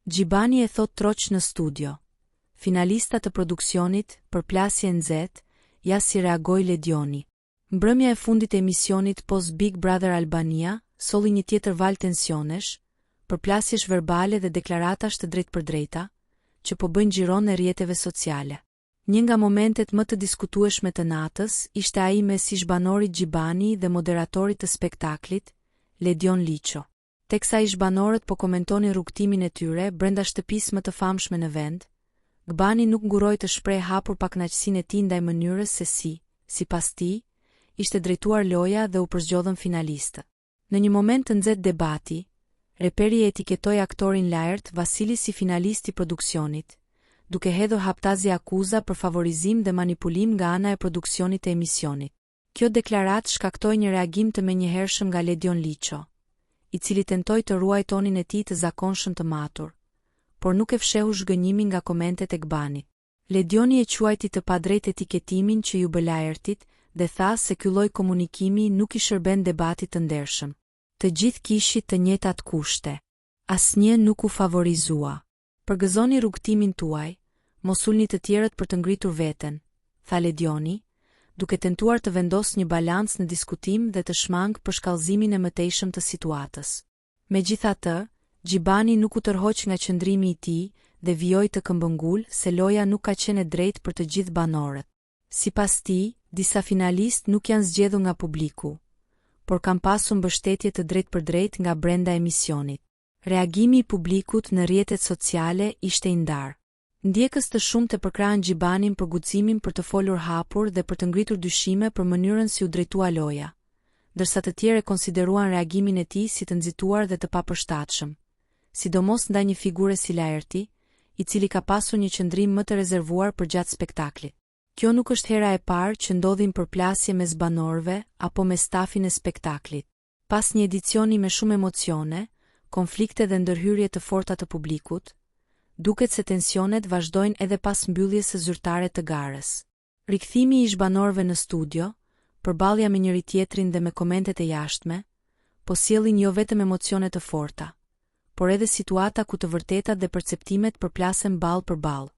Gjibani e thot troq në studio. Finalista të produksionit, përplasje nxehtë, ja si reagoi Ledioni. Mbrëmja e fundit e emisionit post Big Brother Albania, solli një tjetër val tensionesh, përplasjesh verbale dhe deklaratash të drejtpërdrejta, që po bëjnë xhiron në rrjeteve sociale. Një nga momentet më të diskutueshme të natës ishte ai mes ish-banorit Gjibani dhe moderatorit të spektaklit, Ledion Liço. Teksa ish-banorët po komentonin rrugtimin e tyre brenda shtëpisë më të famshme në vend, Gbani nuk nguroi të shprehë hapur pakënaqësinë e tij ndaj mënyrës se sipas tij, ishte drejtuar loja dhe u përzgjodhën finalistët. Në një moment të nxehtë debati, reperi e etiketoi aktorin lajrt Vasili si finalist i produksionit, duke hedhur haptazi akuza për favorizim dhe manipulim nga ana e produksionit të emisionit. Kjo deklaratë shkaktoi një reagim të menjëhershëm nga Ledion Liço, i cili tentoi të ruajë tonin e tij të zakonshëm të matur, por nuk e fshehu zhgënjimin nga komentet e Gbanit. Ledioni e quajti të padrejtë etiketimin që ju bë lajrtit dhe tha se ky lloj komunikimi nuk i shërben debatit të ndershëm. Të gjithë kishin të njëjtat kushte. Asnjë nuk u favorizua. Përgëzoni rrugtimin tuaj, mos ulni të tjerët për të ngritur veten, tha Ledioni, duke tentuar të vendosë një balans në diskutim dhe të shmangë për shkallëzimin e mëtejshëm të situatës. Megjithatë, Gjibani nuk u tërhoq nga qëndrimi i tij dhe vijoi të këmbëngul se loja nuk ka qenë e drejtë për të gjithë banorët. Sipas tij, disa finalistë nuk janë zgjedhur nga publiku, por kanë pasur mbështetje të drejtpërdrejtë nga brenda emisionit. Reagimi i publikut në rrjetet sociale ishte i ndarë. Ndjekës të shumtë përkrahen Gjibanin për guximin për të folur hapur dhe për të ngritur dyshime për mënyrën si u drejtua loja, ndërsa të tjerë konsideruan reagimin e tij si të nxituar dhe të papërshtatshëm, sidomos ndaj një figure si lajrti, i cili ka pasur një qëndrim më të rezervuar përgjatë spektaklit. Kjo nuk është hera e parë që ndodhin përplasje mes banorëve apo me stafin e spektaklit. Pas një edicioni me shumë emocione, konflikte dhe ndërhyrje të forta të publikut, duket se tensionet vazhdojnë edhe pas mbylljes së zyrtare të garës. Rikthimi i ish-banorëve në studio, përballja me njëri tjetrin dhe me komentet e jashtme, po sjellin jo vetëm emocione të forta, por edhe situata ku të vërtetat dhe perceptimet përplasen ballë për ballë.